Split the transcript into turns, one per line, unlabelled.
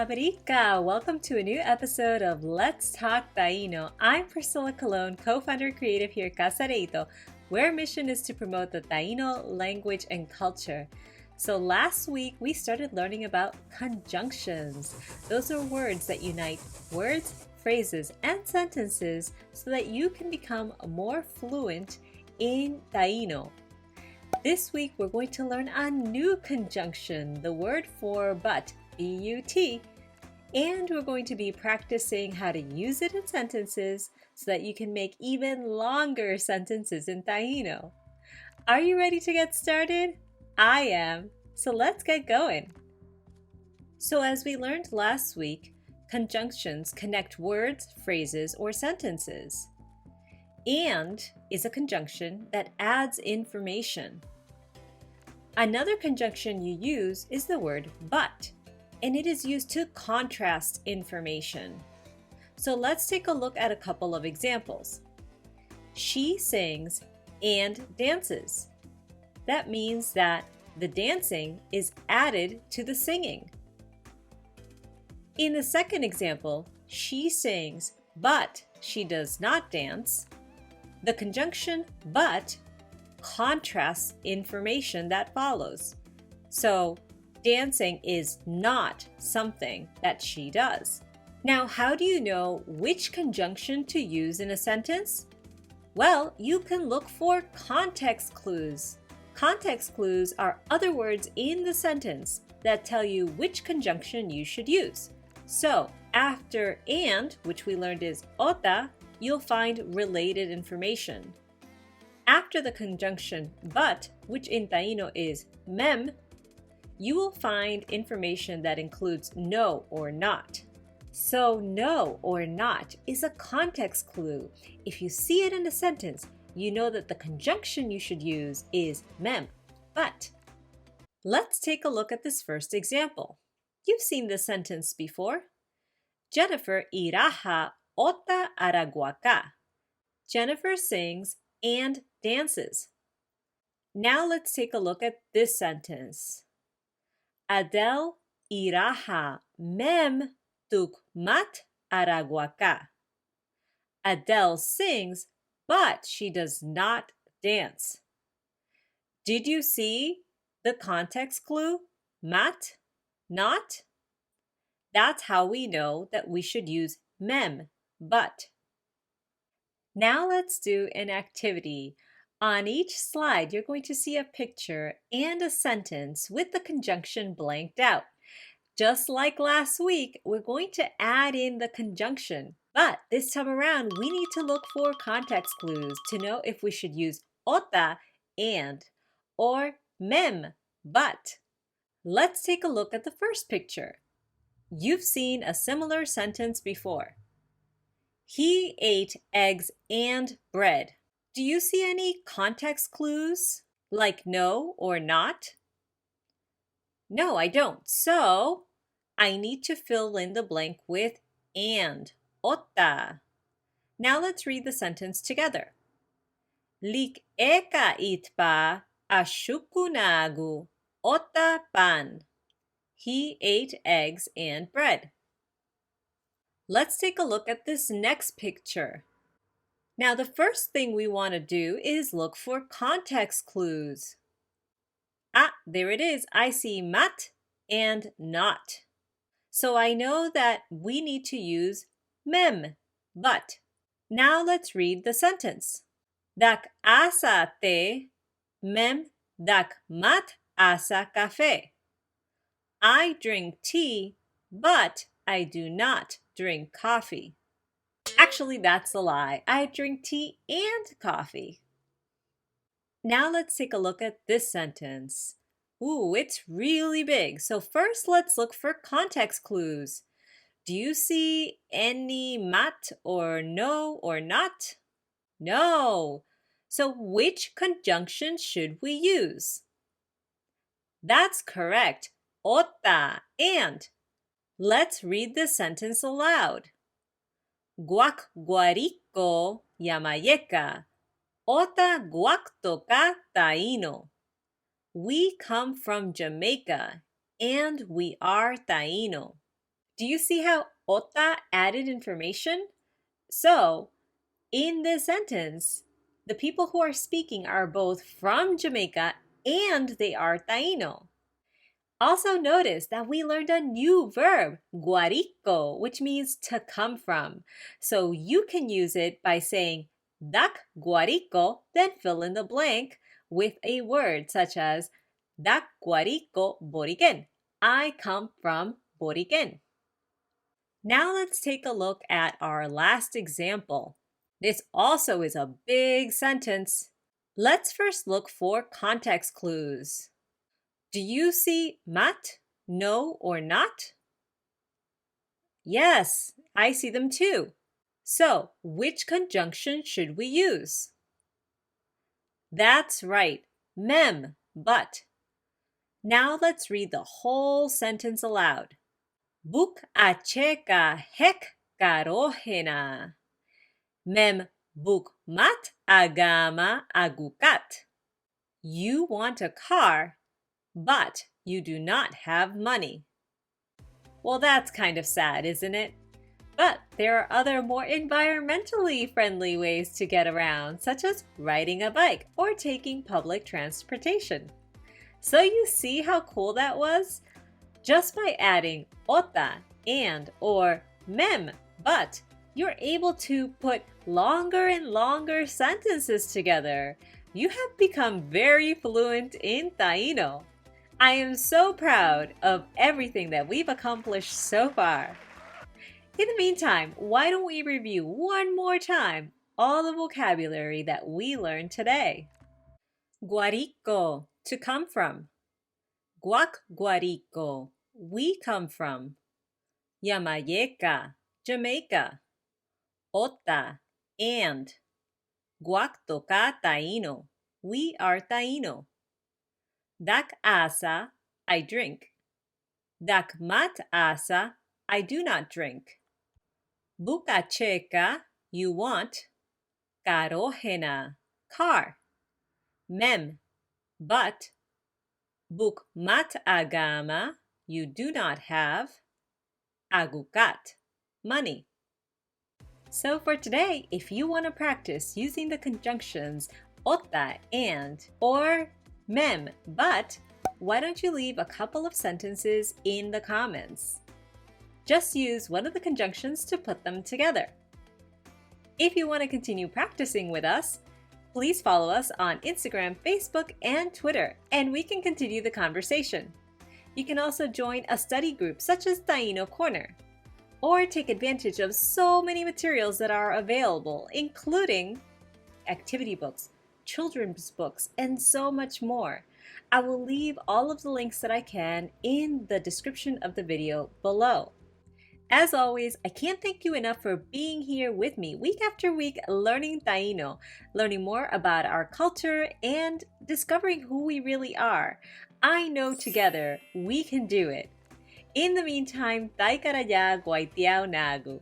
Hola, Barica! Welcome to a new episode of Let's Talk Taíno. I'm Priscilla Colon, co-founder and creative here at Casareito, where our mission is to promote the Taíno language and culture. So last week, we started learning about conjunctions. Those are words that unite words, phrases, and sentences so that you can become more fluent in Taíno. This week, we're going to learn a new conjunction, the word for but, B-U-T, and we're going to be practicing how to use it in sentences so that you can make even longer sentences in Taíno. Are you ready to get started? I am, so let's get going. So as we learned last week, conjunctions connect words, phrases, or sentences. And is a conjunction that adds information. Another conjunction you use is the word but, and it is used to contrast information. So let's take a look at a couple of examples. She sings and dances. That means that the dancing is added to the singing. In the second example, she sings, but she does not dance. The conjunction but contrasts information that follows. So, dancing is not something that she does. Now, how do you know which conjunction to use in a sentence? Well, you can look for context clues. Context clues are other words in the sentence that tell you which conjunction you should use. So, after and, which we learned is ota, you'll find related information. After the conjunction but, which in Taíno is mem, you will find information that includes no or not. So no or not is a context clue. If you see it in a sentence, you know that the conjunction you should use is mem, but. Let's take a look at this first example. You've seen this sentence before. Jennifer iraja ota araguaca. Jennifer sings and dances. Now let's take a look at this sentence. Adele iraja mem tukmat araguaca. Adele sings, but she does not dance. Did you see the context clue? Mat, not? That's how we know that we should use mem, but. Now let's do an activity. On each slide, you're going to see a picture and a sentence with the conjunction blanked out. Just like last week, we're going to add in the conjunction. But this time around, we need to look for context clues to know if we should use ota, and, or mem, but. Let's take a look at the first picture. You've seen a similar sentence before. He ate eggs and bread. Do you see any context clues, like no or not? No, I don't. So, I need to fill in the blank with and, ota. Now let's read the sentence together. Lik eka itpa ashukunagu ota pan. He ate eggs and bread. Let's take a look at this next picture. Now, the first thing we want to do is look for context clues. Ah, there it is. I see mat and not. So I know that we need to use mem, but. Now let's read the sentence. Dak asa te, mem dak mat asa cafe. I drink tea, but I do not drink coffee. Actually, that's a lie. I drink tea and coffee. Now let's take a look at this sentence. Ooh, it's really big. So first, let's look for context clues. Do you see any mat or no or not? No. So which conjunction should we use? That's correct. Ota, and. Let's read the sentence aloud. Guac guarico Yamayé ota guactoca Taíno. We come from Jamaica and we are Taíno. Do you see how ota added information? So, in this sentence, the people who are speaking are both from Jamaica and they are Taino. Also notice that we learned a new verb, guarico, which means to come from. So you can use it by saying dak guarico, then fill in the blank with a word such as dak guarico boriken. I come from Boriken. Now let's take a look at our last example. This also is a big sentence. Let's first look for context clues. Do you see mat, no, or not? Yes, I see them too. So, which conjunction should we use? That's right, mem, but. Now let's read the whole sentence aloud. Buk acheka hek karohena. Mem buk mat agama agukat. You want a car, but you do not have money. Well, that's kind of sad, isn't it? But there are other more environmentally friendly ways to get around, such as riding a bike or taking public transportation. So you see how cool that was? Just by adding ota and or mem, but, you're able to put longer and longer sentences together. You have become very fluent in Taíno. I am so proud of everything that we've accomplished so far. In the meantime, why don't we review one more time all the vocabulary that we learned today? Guarico, to come from. Guac guarico, we come from. Yamayé Jamaica. Ota, and. Guac toca Taíno, we are Taíno. Dak asa, I drink. Dak mat asa, I do not drink. Buka cheka, you want. Karohena, car. Mem, but. Buk mat agama, you do not have. Agukat, money. So for today, if you want to practice using the conjunctions ota and or mem but, why don't you leave a couple of sentences in the comments? Just use one of the conjunctions to put them together. If you want to continue practicing with us, please follow us on Instagram, Facebook, and Twitter, and we can continue the conversation. You can also join a study group such as Taíno Corner, or take advantage of so many materials that are available, including activity books, children's books, and so much more. I will leave all of the links that I can in the description of the video below. As always, I can't thank you enough for being here with me week after week learning Taíno, learning more about our culture, and discovering who we really are. I know together we can do it. In the meantime, tay karaya guaitiao nagu.